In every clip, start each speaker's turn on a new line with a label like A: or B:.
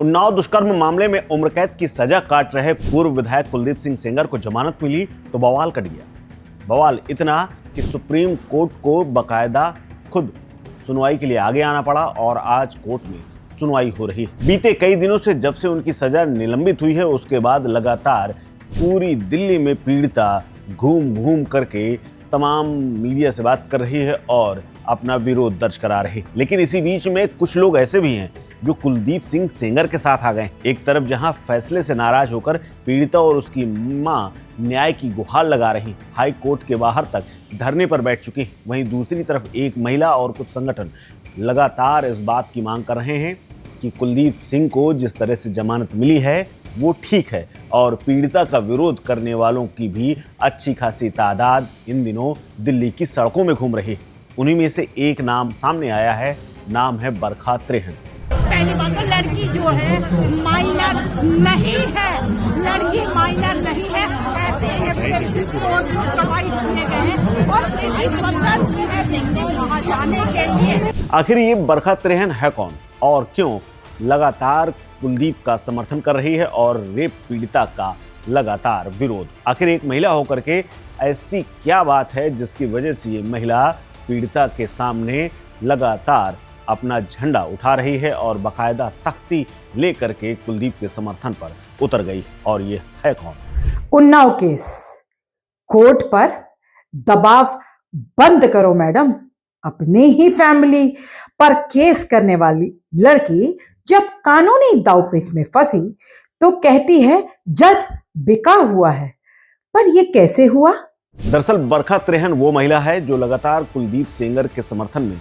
A: उन्नाव दुष्कर्म मामले में उम्र कैद की सजा काट रहे पूर्व विधायक कुलदीप सिंह सेंगर को जमानत मिली तो बवाल कट गया। बवाल इतना कि सुप्रीम कोर्ट को बकायदा खुद सुनवाई के लिए आगे आना पड़ा और आज कोर्ट में सुनवाई हो रही है। बीते कई दिनों से जब से उनकी सजा निलंबित हुई है, उसके बाद लगातार पूरी दिल्ली में पीड़िता घूम घूम करके तमाम मीडिया से बात कर रही है और अपना विरोध दर्ज करा रही है। लेकिन इसी बीच में कुछ लोग ऐसे भी हैं जो कुलदीप सिंह सेंगर के साथ आ गए। एक तरफ जहां फैसले से नाराज होकर पीड़िता और उसकी मां न्याय की गुहार लगा रही, हाई कोर्ट के बाहर तक धरने पर बैठ चुकी, वहीं दूसरी तरफ एक महिला और कुछ संगठन लगातार इस बात की मांग कर रहे हैं कि कुलदीप सिंह को जिस तरह से जमानत मिली है वो ठीक है और पीड़िता का विरोध करने वालों की भी अच्छी खासी तादाद इन दिनों दिल्ली की सड़कों में घूम रही है। उन्हीं में से एक नाम सामने आया है, नाम है बरखा त्रेहन।
B: पहली बात तो लड़की जो है माइनर नहीं है, लड़की माइनर नहीं है। ऐसे प्रोवाइड किए गए हैं और वहाँ जाने के लिए।
A: आखिर ये बरखा त्रेहन है कौन और क्यों लगातार कुलदीप का समर्थन कर रही है और रेप पीड़िता का लगातार विरोध? आखिर एक महिला होकर के ऐसी क्या बात है जिसकी वजह से ये महिला पीड़िता के सामने लगातार अपना झंडा उठा रही है और बकायदा तख्ती लेकर के कुलदीप के समर्थन पर उतर गई? और ये है कौन?
C: उन्नाव केस, कोर्ट पर दबाव बंद करो मैडम। अपने ही फैमिली पर केस करने वाली लड़की जब कानूनी दांवपेच में फंसी तो कहती है जज बिका हुआ है, पर यह कैसे हुआ?
A: दरअसल बरखा त्रेहन वो महिला है जो लगातार कुलदीप सेंगर के समर्थन में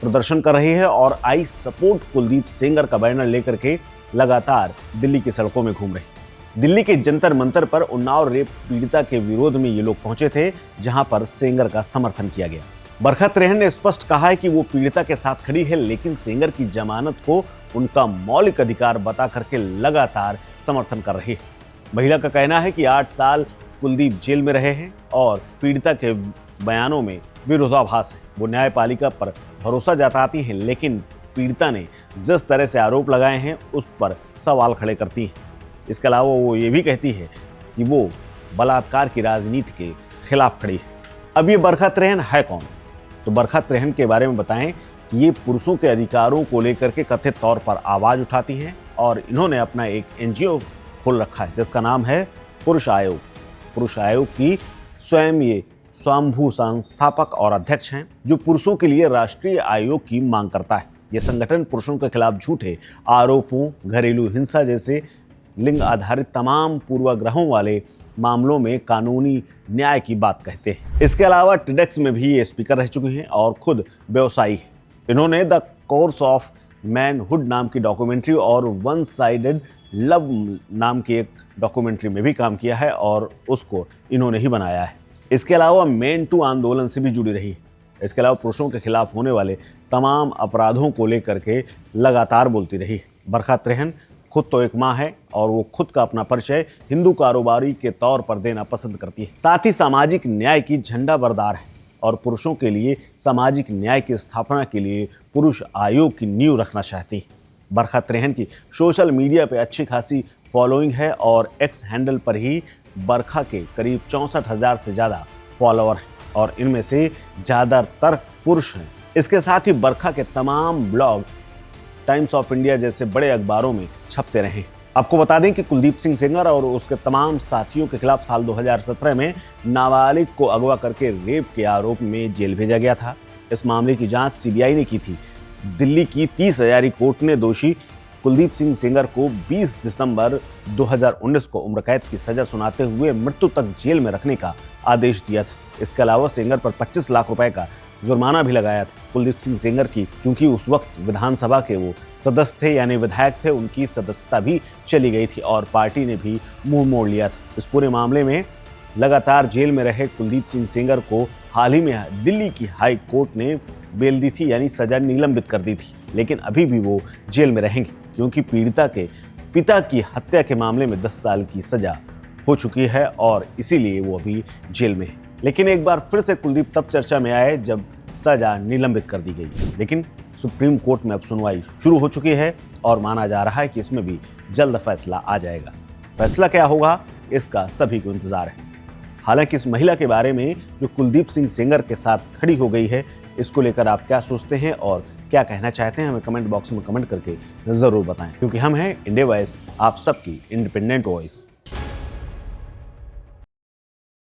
A: प्रदर्शन कर रही है और आई सपोर्ट कुलदीप सेंगर का बैनर लेकर के लगातार दिल्ली की सड़कों में घूम रही। दिल्ली के जंतर मंतर पर उन्नाव रेप पीड़िता के विरोध में ये लोग पहुंचे थे, जहां पर सेंगर का समर्थन किया गया। बरखा त्रेहन ने स्पष्ट कहा है कि वो पीड़िता के साथ खड़ी है, लेकिन सेंगर की जमानत को उनका मौलिक अधिकार बता करके लगातार समर्थन कर रही है। महिला का कहना है कि 8 साल कुलदीप जेल में रहे हैं और पीड़िता के बयानों में विरोधाभास है। वो न्यायपालिका पर भरोसा जताती हैं, लेकिन पीड़िता ने जिस तरह से आरोप लगाए हैं उस पर सवाल खड़े करती है। इसके अलावा वो ये भी कहती है कि वो बलात्कार की राजनीति के खिलाफ खड़ी है। अब ये बरखा त्रेहन है कौन? तो बरखा त्रेहन के बारे में बताएं कि ये पुरुषों के अधिकारों को लेकर के कथित तौर पर आवाज उठाती हैं और इन्होंने अपना एक एनजीओ खोल रखा है जिसका नाम है पुरुष आयोग। पुरुष आयोग की स्वयं ये स्वयंभू संस्थापक और अध्यक्ष हैं, जो पुरुषों के लिए राष्ट्रीय आयोग की मांग करता है। यह संगठन पुरुषों के खिलाफ झूठे आरोपों, घरेलू हिंसा जैसे लिंग आधारित तमाम पूर्वाग्रहों वाले मामलों में कानूनी न्याय की बात कहते हैं। इसके अलावा टेडेक्स में भी ये स्पीकर रह चुके हैं और खुद व्यवसायी हैं। इन्होंने द कोर्स ऑफ मैनहुड नाम की डॉक्यूमेंट्री और वन साइडेड लव नाम की एक डॉक्यूमेंट्री में भी काम किया है और उसको इन्होंने ही बनाया है। इसके अलावा मेन टू आंदोलन से भी जुड़ी रही है। इसके अलावा पुरुषों के खिलाफ होने वाले तमाम अपराधों को लेकर के लगातार बोलती रही। बरखा त्रेहन खुद तो एक माँ है और वो खुद का अपना परिचय हिंदू कारोबारी के तौर पर देना पसंद करती है। साथ ही सामाजिक न्याय की झंडा बरदार है और पुरुषों के लिए सामाजिक न्याय की स्थापना के लिए पुरुष आयोग की नींव रखना चाहती है। बरखा त्रेहन की सोशल मीडिया पे अच्छी खासी फॉलोइंग है और एक्स हैंडल पर ही बरखा के करीब 64,000 से ज़्यादा फॉलोअर हैं और इनमें से ज़्यादातर पुरुष हैं। इसके साथ ही बरखा के तमाम ब्लॉग टाइम्स ऑफ इंडिया जैसे बड़े अखबारों में छपते रहे। आपको बता दें कि कुलदीप सिंह सेंगर और उसके तमाम साथियों के खिलाफ साल 2017 में नाबालिग को अगवा करके रेप के आरोप में जेल भेजा गया था। इस मामले की जांच सीबीआई ने की थी। दिल्ली की 30 हजारी कोर्ट ने दोषी कुलदीप सिंह सेंगर को 20 दिसंबर 2019 को उम्र कैद की सजा सुनाते हुए मृत्यु तक जेल में रखने का आदेश दिया था। इसके अलावा सेंगर पर 25 लाख रुपए का जुर्माना भी लगाया था। कुलदीप सिंह सेंगर की क्योंकि उस वक्त विधानसभा के वो सदस्य थे यानी विधायक थे, उनकी सदस्यता भी चली गई थी और पार्टी ने भी मुंह मोड़ लिया था। इस पूरे मामले में लगातार जेल में रहे कुलदीप सिंह सेंगर को हाल ही में दिल्ली की हाई कोर्ट ने बेल दी थी, यानी सजा निलंबित कर दी थी। लेकिन अभी भी वो जेल में रहेंगे क्योंकि पीड़िता के पिता की हत्या के मामले में 10 साल की सजा हो चुकी है और इसीलिए वो अभी जेल में है। लेकिन एक बार फिर से कुलदीप तब चर्चा में आए जब सजा निलंबित कर दी गई। लेकिन सुप्रीम कोर्ट में अब सुनवाई शुरू हो चुकी है और माना जा रहा है कि इसमें भी जल्द फैसला आ जाएगा। फैसला क्या होगा इसका सभी को इंतजार है। हालांकि इस महिला के बारे में जो कुलदीप सिंह सेंगर के साथ खड़ी हो गई है, इसको लेकर आप क्या सोचते हैं और क्या कहना चाहते हैं, हमें कमेंट बॉक्स में कमेंट करके जरूर बताएं, क्योंकि हम हैं इंडिया वॉइस, आप सबकी इंडिपेंडेंट वॉइस।